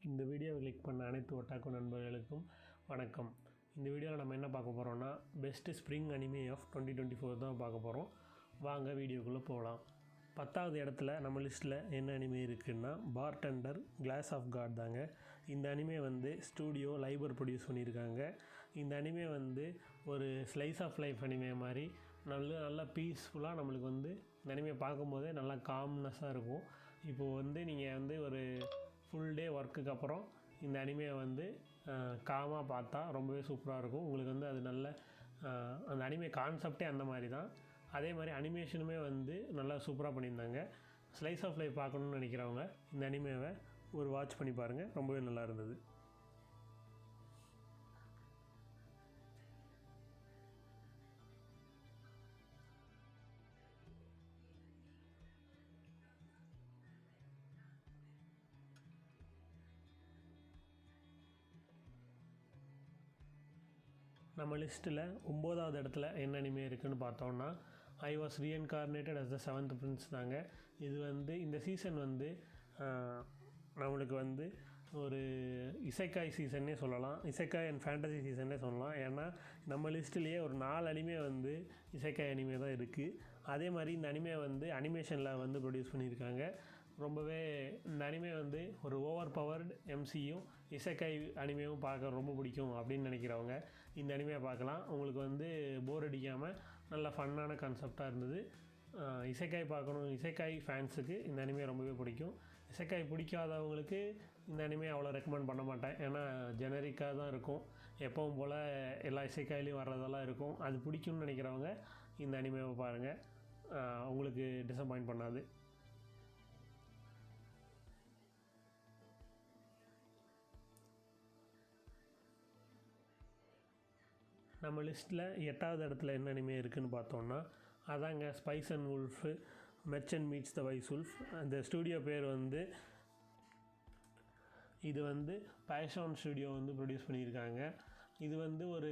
இந்த வீடியோவை கிளிக் பண்ண அனைத்து ஒட்டாக்கு நண்பர்களுக்கும் வணக்கம். இந்த வீடியோவில் நம்ம என்ன பார்க்க போகிறோம்னா பெஸ்ட் ஸ்ப்ரிங் அனிமே ஆஃப் 2024 தான் பார்க்க போகிறோம். வாங்க வீடியோக்குள்ளே போகலாம். 10வது இடத்துல நம்ம லிஸ்ட்டில் என்ன அனிமே இருக்குதுன்னா பார்டெண்டர் கிளாஸ் ஆஃப் காட் தாங்க. இந்த அனிமே வந்து ஸ்டூடியோ லைபர் ப்ரொடியூஸ் பண்ணியிருக்காங்க. இந்த அனிமே வந்து ஒரு ஸ்லைஸ் ஆஃப் லைஃப் அனிமே மாதிரி நல்லா பீஸ்ஃபுல்லாக நம்மளுக்கு வந்து இந்த அனிமே பார்க்கும்போதே நல்லா காம்னஸாக இருக்கும். இப்போது வந்து நீங்கள் வந்து ஒரு ஃபுல் டே ஒர்க்குக்கு அப்புறம் இந்த அனிமையை வந்து காமாக பார்த்தா ரொம்பவே சூப்பராக இருக்கும். உங்களுக்கு வந்து அது நல்ல அந்த அனிமே கான்செப்டே அந்த மாதிரி தான். அதே மாதிரி அனிமேஷனுமே வந்து நல்லா சூப்பராக பண்ணியிருந்தாங்க. ஸ்லைஸ் ஆஃப் லைஃப் பார்க்கணுன்னு நினைக்கிறவங்க இந்த அனிமேவை ஒரு வாட்ச் பண்ணி பாருங்கள், ரொம்பவே நல்லா இருந்தது. நம்ம லிஸ்ட்டில் 9வது இடத்துல என்ன அனிமே இருக்குதுன்னு பார்த்தோன்னா I was reincarnated as the 7th prince தாங்க. இது வந்து இந்த சீசன் வந்து நம்மளுக்கு வந்து ஒரு இசைக்காய் சீசன்னே சொல்லலாம், இசைக்காய் அண்ட் ஃபேண்டசி சீசன்னே சொல்லலாம். ஏன்னா நம்ம லிஸ்ட்லேயே ஒரு 4 அனிமே வந்து இசைக்காய் அனிமே தான் இருக்குது. அதே மாதிரி இந்த அனிமே வந்து அனிமேஷனில் வந்து ப்ரொடியூஸ் பண்ணியிருக்காங்க. ரொம்பவே இந்த அனிமே வந்து ஒரு ஓவர் பவர்டு எம்சியும் இசைக்காய் அனிமேவும் பார்க்க ரொம்ப பிடிக்கும் அப்படின்னு நினைக்கிறவங்க இந்த அனிமையை பார்க்கலாம். உங்களுக்கு வந்து போர் அடிக்காமல் நல்ல ஃபன்னான கான்செப்டாக இருந்தது. இசைக்காய் பார்க்கணும், இசைக்காய் ஃபேன்ஸுக்கு இந்த அனிமே ரொம்பவே பிடிக்கும். இசைக்காய் பிடிக்காதவங்களுக்கு இந்த அனிமே அவ்வளோ ரெக்கமெண்ட் பண்ண மாட்டேன். ஏன்னா ஜெனரிக்காக தான் இருக்கும், எப்பவும் போல் எல்லா இசைக்காயிலையும் வர்றதெல்லாம் இருக்கும். அது பிடிக்கும்னு நினைக்கிறவங்க இந்த அனிமேவை பாருங்கள், உங்களுக்கு டிசப்பாயிண்ட் பண்ணாது. நம்ம லிஸ்ட்டில் 8வது இடத்துல என்ன அனிமே இருக்குதுன்னு பார்த்தோன்னா அதாங்க spice and wolf merchant meets the wise wolf. அந்த ஸ்டூடியோ பேர் வந்து இது வந்து பேஷான் ஸ்டூடியோ வந்து ப்ரொடியூஸ் பண்ணியிருக்காங்க. இது வந்து ஒரு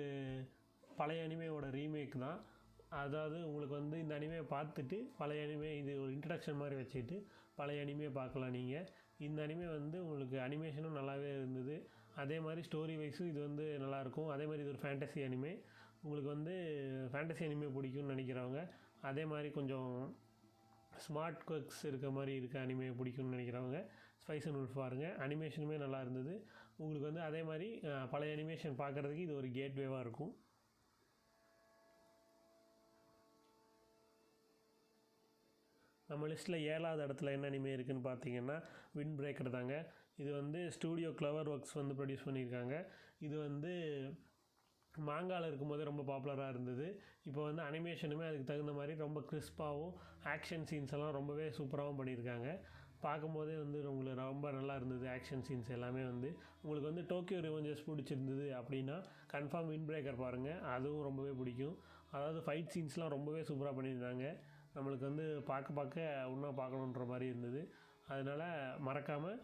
பழைய அனிமையோட ரீமேக் தான். அதாவது உங்களுக்கு வந்து இந்த அனிமையை பார்த்துட்டு பழைய அனிமே இது ஒரு இன்ட்ரடக்ஷன் மாதிரி வச்சுட்டு பழைய அனிமையை பார்க்கலாம் நீங்கள். இந்த அனிமே வந்து உங்களுக்கு அனிமேஷனும் நல்லாவே இருந்தது. அதே மாதிரி ஸ்டோரி வைஸும் இது வந்து நல்லாயிருக்கும். அதே மாதிரி இது ஒரு ஃபேண்டசி அனிமே. உங்களுக்கு வந்து ஃபேண்டசி அனிமே பிடிக்கும்னு நினைக்கிறவங்க, அதே மாதிரி கொஞ்சம் ஸ்மார்ட் குவர்க்ஸ் இருக்க மாதிரி இருக்க அனிமே பிடிக்கும்னு நினைக்கிறவங்க ஸ்பைஸ் அண்ட் வுல்ஃப் பாருங்கள். அனிமேஷனுமே நல்லா இருந்தது. உங்களுக்கு வந்து அதே மாதிரி பழைய அனிமேஷன் பார்க்குறதுக்கு இது ஒரு கேட்வேவாக இருக்கும். நம்ம லிஸ்ட்டில் 7வது இடத்துல என்ன அனிமே இருக்குதுன்னு பார்த்தீங்கன்னா விண்ட் பிரேக்கர் தாங்க. இது வந்து ஸ்டூடியோ கிளவர் ஒர்க்ஸ் வந்து ப்ரொடியூஸ் பண்ணியிருக்காங்க. இது வந்து மாங்காவில் இருக்கும்போதே ரொம்ப பாப்புலராக இருந்தது. இப்போ வந்து அனிமேஷனுமே அதுக்கு தகுந்த மாதிரி ரொம்ப கிறிஸ்பாகவும் ஆக்ஷன் சீன்ஸ் எல்லாம் ரொம்பவே சூப்பராகவும் பண்ணியிருக்காங்க. பார்க்கும்போதே வந்து உங்களுக்கு ரொம்ப நல்லா இருந்தது. ஆக்ஷன் சீன்ஸ் எல்லாமே வந்து உங்களுக்கு வந்து டோக்கியோ ரிவெஞ்சர்ஸ் பிடிச்சிருந்தது அப்படின்னா கன்ஃபார்ம் விண்ட் பிரேக்கர் பாருங்கள், அதுவும் ரொம்பவே பிடிக்கும். அதாவது ஃபைட் சீன்ஸ்லாம் ரொம்பவே சூப்பராக பண்ணியிருந்தாங்க. நம்மளுக்கு வந்து பார்க்க இன்னும் பார்க்கணுன்ற மாதிரி இருந்தது. அதனால் மறக்காமல்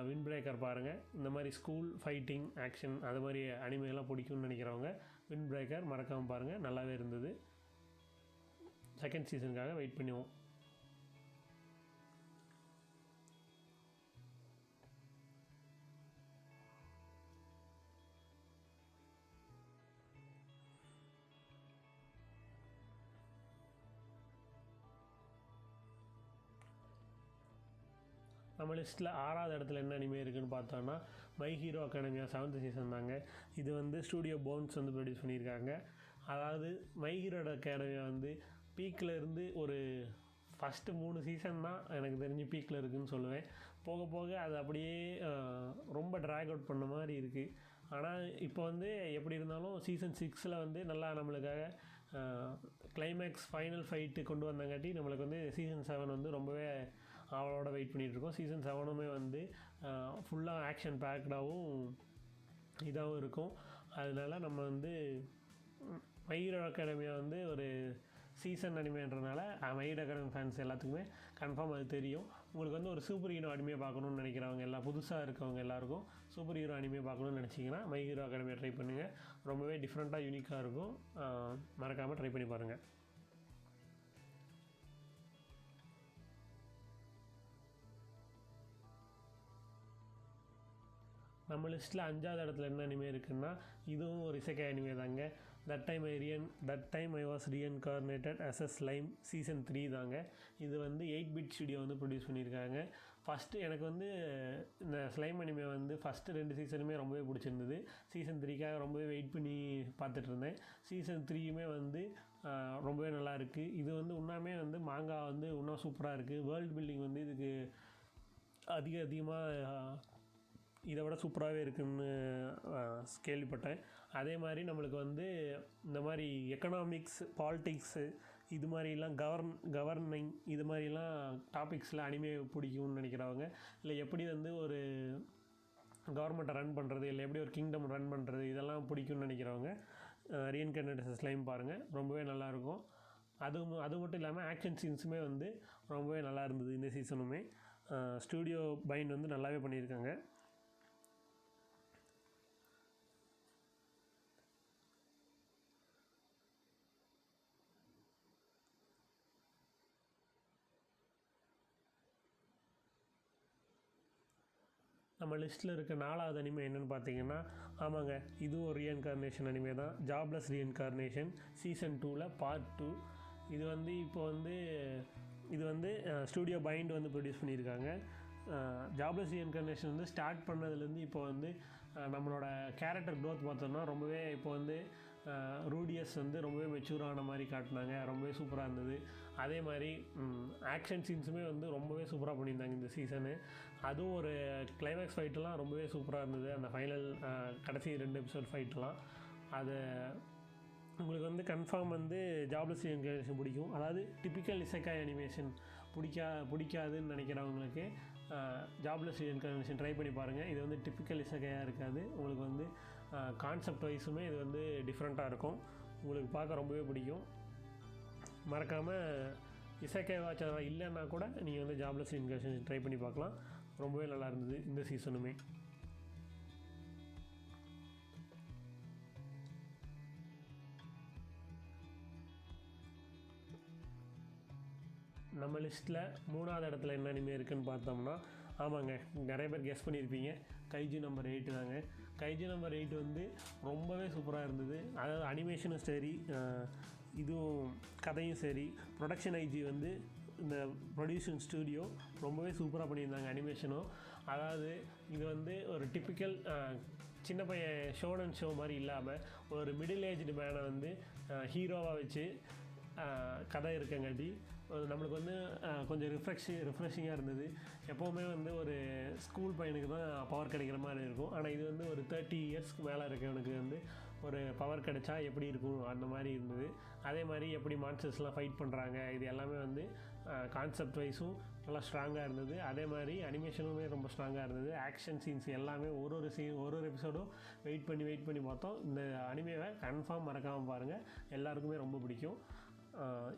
விண்ட் பிரேக்கர் பாருங்கள். இந்த மாதிரி ஸ்கூல் ஃபைட்டிங் ஆக்ஷன் அது மாதிரி அனிமையெல்லாம் பிடிக்கும்னு நினைக்கிறவங்க விண்ட் பிரேக்கர் மறக்காமல் பாருங்கள், நல்லாவே இருந்தது. செகண்ட் சீசனுக்காக வெயிட் பண்ணுவோம். நம்ம லிஸ்ட்டில் 6வது இடத்துல என்ன அனிமே இருக்குதுன்னு பார்த்தோன்னா my hero academia 7th season தாங்க. இது வந்து ஸ்டூடியோ போன்ஸ் வந்து ப்ரொடியூஸ் பண்ணியிருக்காங்க. அதாவது மை ஹீரோ அகாடமியா வந்து பீக்கில் இருந்து ஒரு ஃபஸ்ட்டு 3 சீசன் தான் எனக்கு தெரிஞ்சு பீக்கில் இருக்குதுன்னு சொல்லுவேன். போக போக அது அப்படியே ரொம்ப ட்ராக் அவுட் பண்ண மாதிரி இருக்குது. ஆனால் இப்போ வந்து எப்படி இருந்தாலும் சீசன் 6 வந்து நல்லா நம்மளுக்காக கிளைமேக்ஸ் ஃபைனல் ஃபைட்டு கொண்டு வந்தங்காட்டி நம்மளுக்கு வந்து சீசன் 7 வந்து ரொம்பவே அவளோட வெயிட் பண்ணிகிட்ருக்கோம். சீசன் 7மே வந்து ஃபுல்லாக ஆக்ஷன் பேக்டாகவும் இதாகவும் இருக்கும். அதனால் நம்ம வந்து மை ஹீரோ அகாடமியா வந்து ஒரு சீசன் அனிமேன்றனால மை ஹீரோ அகாடமி ஃபேன்ஸ் எல்லாத்துக்குமே கன்ஃபார்ம் அது தெரியும். உங்களுக்கு வந்து ஒரு சூப்பர் ஹீரோ அனிமே பார்க்கணுன்னு நினைக்கிறவங்க எல்லாம், புதுசாக இருக்கவங்க எல்லாேருக்கும் சூப்பர் ஹீரோ அனிமே பார்க்கணுன்னு நினச்சிங்கன்னா மை ஹீரோ அகாடமியை ட்ரை பண்ணுங்கள். ரொம்பவே டிஃப்ரெண்ட்டாக யூனிக்காக இருக்கும். மறக்காமல் ட்ரை பண்ணி பாருங்கள். நம்ம லிஸ்ட்டில் 5வது இடத்துல என்ன அனிமே இருக்குன்னா இதுவும் ஒரு இசைக்கை அனிமே தாங்க. That time I was reincarnated as a slime season 3 தாங்க. இது வந்து 8-பிட் ஸ்டுடியோ வந்து ப்ரொடியூஸ் பண்ணியிருக்காங்க. ஃபஸ்ட்டு எனக்கு வந்து இந்த ஸ்லைம் அனிமே வந்து ஃபஸ்ட்டு 2 சீசனுமே ரொம்பவே பிடிச்சிருந்தது. சீசன் 3க்காக ரொம்பவே வெயிட் பண்ணி பார்த்துட்டு இருந்தேன். சீசன் 3யுமே வந்து ரொம்பவே நல்லா இருக்குது. இது வந்து இன்னுமே வந்து மாங்கா வந்து இன்னும் சூப்பராக இருக்குது. வேர்ல்டு பில்டிங் வந்து இதுக்கு அதிகமாக இதை விட சூப்பராகவே இருக்குதுன்னு கேள்விப்பட்டேன். அதே மாதிரி நம்மளுக்கு வந்து இந்த மாதிரி எக்கனாமிக்ஸ், பாலிட்டிக்ஸு இது மாதிரிலாம் கவர்னிங் இது மாதிரிலாம் டாபிக்ஸில் அனிமே பிடிக்கும்னு நினைக்கிறவங்க, இல்லை எப்படி வந்து ஒரு கவர்மெண்ட்டை ரன் பண்ணுறது, இல்லை எப்படி ஒரு கிங்டம் ரன் பண்ணுறது இதெல்லாம் பிடிக்கும்னு நினைக்கிறவங்க ரீஇன்கார்னேட்டட் ஸ்லைம் பாருங்கள். ரொம்பவே நல்லாயிருக்கும். அது மட்டும் இல்லாமல் ஆக்ஷன் சீன்ஸுமே வந்து ரொம்பவே நல்லா இருந்தது இந்த சீசனுமே. ஸ்டூடியோ பைண்ட் வந்து நல்லாவே பண்ணியிருக்காங்க. நம்ம லிஸ்ட்டில் இருக்க 4வது அனிமே என்னென்னு பார்த்தீங்கன்னா, ஆமாங்க, இதுவும் ஒரு ரீஇன்கார்னேஷன் அனிமே தான். ஜாப்லெஸ் ரீஇன்கார்னேஷன் சீசன் 2ல் பார்ட் 2. இது வந்து ஸ்டூடியோ பைண்ட் வந்து ப்ரொடியூஸ் பண்ணியிருக்காங்க. ஜாப்லெஸ் ரீஇன்கார்னேஷன் வந்து ஸ்டார்ட் பண்ணதுலேருந்து இப்போ வந்து நம்மளோட கேரக்டர் க்ரோத் பார்த்தோம்னா ரொம்பவே இப்போ வந்து ரூடியஸ் வந்து ரொம்பவே மெச்சூரான மாதிரி காட்டினாங்க. ரொம்பவே சூப்பராக இருந்தது. அதே மாதிரி ஆக்ஷன் சீன்ஸுமே வந்து ரொம்பவே சூப்பராக பண்ணியிருந்தாங்க இந்த சீசனு. அதுவும் ஒரு கிளைமேக்ஸ் ஃபைட்டெல்லாம் ரொம்பவே சூப்பராக இருந்தது. அந்த ஃபைனல் கடைசி 2 எபிசோட் ஃபைட்டெல்லாம் அது உங்களுக்கு வந்து கன்ஃபார்ம் வந்து ஜாப்லெஸ் ரீஇன்கார்னேஷன் பிடிக்கும். அதாவது டிப்பிக்கல் இசைக்காய் அனிமேஷன் பிடிக்காதுன்னு நினைக்கிறவங்களுக்கு ஜாப்லெஸ் ரீஇன்கார்னேஷன் ட்ரை பண்ணி பாருங்கள். இது வந்து டிப்பிக்கல் இசைக்காயாக இருக்காது. உங்களுக்கு வந்து கான்செப்ட் வைஸுமே இது வந்து டிஃப்ரெண்ட்டாக இருக்கும். உங்களுக்கு பார்க்க ரொம்பவே பிடிக்கும். மறக்காமல் இசைக்காய் வாட்சர் இல்லைன்னா கூட நீங்கள் வந்து ஜாப்லெஸ் ரீஇன்கார்னேஷன் ட்ரை பண்ணி பார்க்கலாம். ரொம்பவே நல்லா இருந்தது இந்த சீசனுமே. நம்ம லிஸ்ட்டில் 3வது இடத்துல என்ன அனிமே இருக்குதுன்னு பார்த்தோம்னா, ஆமாங்க, நிறைய பேர் கெஸ் பண்ணியிருப்பீங்க, கைஜு நம்பர் 8 தாங்க. கைஜு நம்பர் 8 வந்து ரொம்பவே சூப்பராக இருந்தது. அதாவது அனிமேஷனும் சரி, இதுவும் கதையும் சரி, ப்ரொடக்ஷன் ஐஜி வந்து இந்த ப்ரொடியூஷன் ஸ்டூடியோ ரொம்பவே சூப்பராக பண்ணியிருந்தாங்க அனிமேஷனும். அதாவது இது வந்து ஒரு டிப்பிக்கல் சின்ன பையன் ஷோனன் ஷோ மாதிரி இல்லாமல் ஒரு மிடில் ஏஜ்டு மேனை வந்து ஹீரோவாக வச்சு கதை இருக்கங்காட்டி நம்மளுக்கு வந்து கொஞ்சம் ரிஃப்ரெஷிங்காக இருந்தது. எப்போவுமே வந்து ஒரு ஸ்கூல் பையனுக்கு தான் பவர் கிடைக்கிற மாதிரி இருக்கும். ஆனால் இது வந்து ஒரு 30 இயர்ஸ்க்கு மேலே இருக்கவனுக்கு வந்து ஒரு பவர் கிடைச்சா எப்படி இருக்கும் அந்த மாதிரி இருந்தது. அதே மாதிரி எப்படி மான்ஸ்டர்ஸ்லாம் ஃபைட் பண்ணுறாங்க இது எல்லாமே வந்து கான்செப்ட் வைஸும் நல்லா ஸ்ட்ராங்காக இருந்தது. அதே மாதிரி அனிமேஷனுமே ரொம்ப ஸ்ட்ராங்காக இருந்தது. ஆக்ஷன் சீன்ஸ் எல்லாமே ஒரு எபிசோடும் வெயிட் பண்ணி பார்த்தோம். இந்த அனிமேவை கன்ஃபார்ம் மறக்காமல் பாருங்கள், எல்லாருக்குமே ரொம்ப பிடிக்கும்.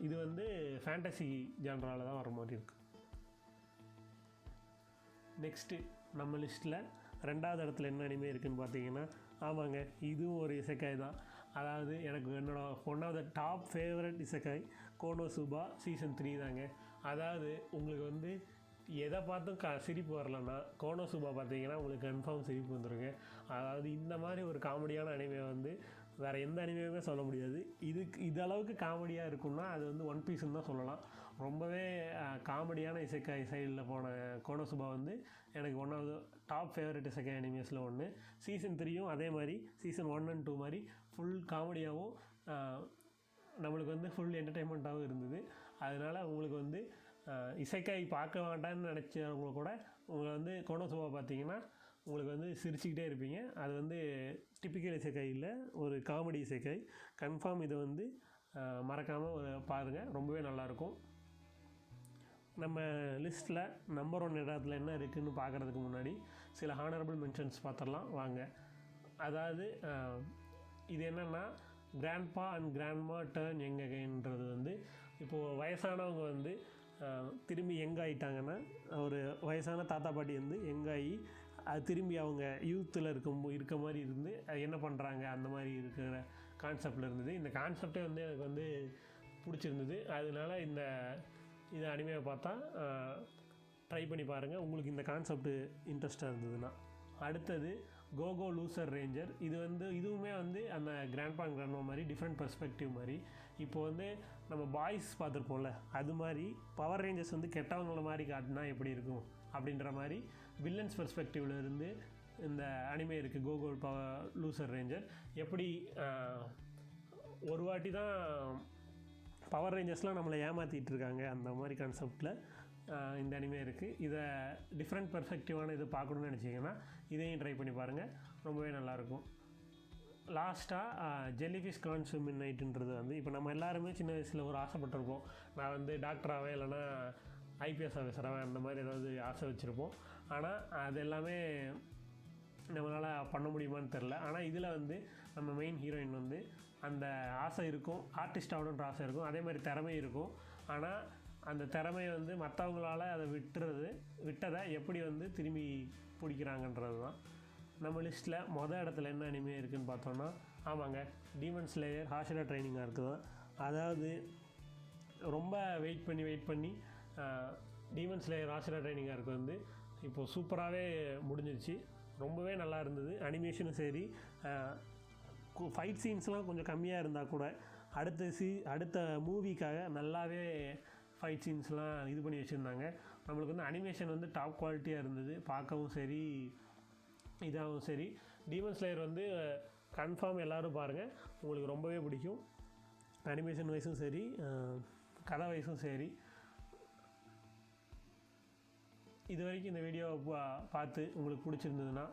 இது வந்து ஃபேண்டசி ஜான்ராவில் தான் வர மாதிரி இருக்குது. நெக்ஸ்ட்டு நம்ம லிஸ்ட்டில் 2வது இடத்துல என்ன அனிமே இருக்குதுன்னு பார்த்தீங்கன்னா, ஆமாங்க, இதுவும் ஒரு இசைக்காய் தான். அதாவது எனக்கு one of the top favourite இசைக்காய் கோனோசுபா சீசன் 3 தாங்க. அதாவது உங்களுக்கு வந்து எதை பார்த்தும் சிரிப்பு வரலன்னா கோனோசுபா பார்த்தீங்கன்னா உங்களுக்கு கன்ஃபார்ம் சிரிப்பு வந்துடுங்க. அதாவது இந்த மாதிரி ஒரு காமெடியான அனிமே வந்து வேறு எந்த அனிமேவுமே சொல்ல முடியாது. இது அளவுக்கு காமெடியாக இருக்குன்னா அது வந்து ஒன் பீஸ்ன்னு தான் சொல்லலாம். ரொம்பவே காமெடியான இசைக்காய் சைடில் போன கோனோசுபா வந்து எனக்கு one of the top favourite இசைக்காய் அனிமேஸில் ஒன்று. சீசன் 3யும் அதே மாதிரி சீசன் 1 and 2 மாதிரி ஃபுல் காமெடியாகவும் நம்மளுக்கு வந்து ஃபுல் என்டர்டெயின்மெண்ட்டாகவும் இருந்தது. அதனால் உங்களுக்கு வந்து இசைக்காய் பார்க்க வேண்டான்னு நினச்சவங்க கூட உங்களை வந்து கோனோசுபா பார்த்தீங்கன்னா உங்களுக்கு வந்து சிரிச்சுக்கிட்டே இருப்பீங்க. அது வந்து டிப்பிக்கல் இசைக்காய் இல்லை, ஒரு காமெடி இசைக்காய். கன்ஃபார்ம் இதை வந்து மறக்காமல் பாருங்கள், ரொம்பவே நல்லாயிருக்கும். நம்ம லிஸ்ட்டில் நம்பர் 1 இடத்துல என்ன இருக்குதுன்னு பார்க்குறதுக்கு முன்னாடி சில ஹானரபிள் மென்ஷன்ஸ் பார்த்துடலாம் வாங்க. அதாவது இது என்னென்னா grandpa and grandma turn young அகைன்றது வந்து இப்போது வயசானவங்க வந்து திரும்பி யங் ஆகிட்டாங்கன்னா, ஒரு வயசான தாத்தா பாட்டி வந்து யங்காகி அது திரும்பி அவங்க யூத்தில் இருக்க மாதிரி இருந்து அது என்ன பண்ணுறாங்க அந்த மாதிரி இருக்கிற கான்செப்டில் இருந்தது. இந்த கான்செப்டே வந்து எனக்கு வந்து பிடிச்சிருந்தது. அதனால இந்த அனிமேவை பார்த்தா ட்ரை பண்ணி பாருங்கள் உங்களுக்கு இந்த கான்செப்ட் இன்ட்ரெஸ்ட்டாக இருந்ததுன்னா. அடுத்தது கோகோ லூசர் ரேஞ்சர். இது வந்து இதுவுமே வந்து அந்த கிராண்ட்பா அண்ட் கிராண்ட்மா மாதிரி டிஃப்ரெண்ட் பெர்ஸ்பெக்டிவ் மாதிரி. இப்போ வந்து நம்ம பாய்ஸ் பார்த்துருப்போம்ல, அது மாதிரி பவர் ரேஞ்சர்ஸ் வந்து கெட்டவங்கள மாதிரி காட்டினா எப்படி இருக்கும் அப்படின்ற மாதிரி வில்லன்ஸ் பெர்ஸ்பெக்டிவில் இருந்து இந்த அனிமே இருக்குது கோகோ லூசர் ரேஞ்சர். எப்படி ஒரு வாட்டி தான் பவர் ரேஞ்சர்ஸ்லாம் நம்மளை ஏமாற்றிட்டு இருக்காங்க, அந்த மாதிரி கான்செப்டில் இந்த அனிமே இருக்குது. இதை டிஃப்ரெண்ட் பெர்ஸ்பெக்டிவான இது பார்க்கணுன்னு நினச்சிங்கன்னா இதையும் ட்ரை பண்ணி பாருங்கள், ரொம்பவே நல்லாயிருக்கும். லாஸ்ட்டாக ஜெல்லிஃபிஷ் கான்ஸ் மிட் நைட்டுன்றது வந்து இப்போ நம்ம எல்லாருமே சின்ன வயசில் ஒரு ஆசைப்பட்டிருப்போம். நான் வந்து டாக்டராகவே இல்லைனா ஐபிஎஸ் ஆஃபீஸராகவே அந்த மாதிரி ஏதாவது ஆசை வச்சுருப்போம். ஆனால் அது எல்லாமே நம்மளால் பண்ண முடியுமான்னு தெரில. ஆனால் இதில் வந்து நம்ம மெயின் ஹீரோயின் வந்து அந்த ஆசை இருக்கும், ஆர்டிஸ்ட் ஆகணுன்ற ஆசை இருக்கும், அதே மாதிரி திறமை இருக்கும். ஆனால் அந்த திறமையை வந்து மற்றவங்களால் அதை விட்டதை எப்படி வந்து திரும்பி பிடிக்கிறாங்கன்றது தான். நம்ம லிஸ்ட்டில் இடத்துல என்ன அனிமே இருக்குதுன்னு பார்த்தோன்னா, ஆமாங்க, டீமன் ஸ்லேயர் ஹாஷிரா ட்ரைனிங்காக இருக்குது தான். அதாவது ரொம்ப வெயிட் பண்ணி டீமன் ஸ்லேயர் ஹாஷிரா ட்ரைனிங்காக இருக்குது வந்து இப்போது சூப்பராகவே முடிஞ்சிருச்சு. ரொம்பவே நல்லா இருந்தது. அனிமேஷனும் சரி, ஃபைட் சீன்ஸ்லாம் கொஞ்சம் கம்மியாக இருந்தால் கூட அடுத்த மூவிக்காக நல்லாவே ஃபைட் சீன்ஸ்லாம் இது பண்ணி வச்சுருந்தாங்க. நம்மளுக்கு வந்து அனிமேஷன் வந்து டாப் குவாலிட்டியாக இருந்தது, பார்க்கவும் சரி இதாகவும் சரி. டீமன் ஸ்லேயர் வந்து கன்ஃபார்ம் எல்லோரும் பாருங்கள், உங்களுக்கு ரொம்பவே பிடிக்கும். அனிமேஷன் வைஸும் சரி, கதை வைஸும் சரி. இது வரைக்கும் இந்த வீடியோவை பார்த்து உங்களுக்கு பிடிச்சிருந்ததுன்னா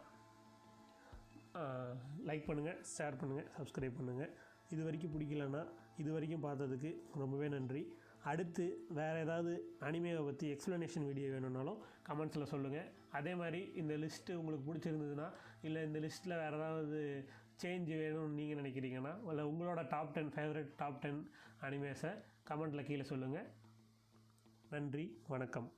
லைக் பண்ணுங்கள், ஷேர் பண்ணுங்கள், சப்ஸ்கிரைப் பண்ணுங்கள். இது வரைக்கும் பிடிக்கலன்னா இது வரைக்கும் பார்த்ததுக்கு ரொம்பவே நன்றி. அடுத்து வேறு ஏதாவது அனிமேவை பற்றி எக்ஸ்ப்ளனேஷன் வீடியோ வேணும்னாலும் கமெண்ட்ஸில் சொல்லுங்கள். அதே மாதிரி இந்த லிஸ்ட்டு உங்களுக்கு பிடிச்சிருந்ததுன்னா, இல்லை இந்த லிஸ்ட்டில் வேறு ஏதாவது சேஞ்ச் வேணும்னு நீங்கள் நினைக்கிறீங்கன்னா, இல்லை உங்களோட டாப் 10 ஃபேவரட் டாப் 10 அனிமேஸை கமெண்ட்டில் கீழே சொல்லுங்கள். நன்றி, வணக்கம்.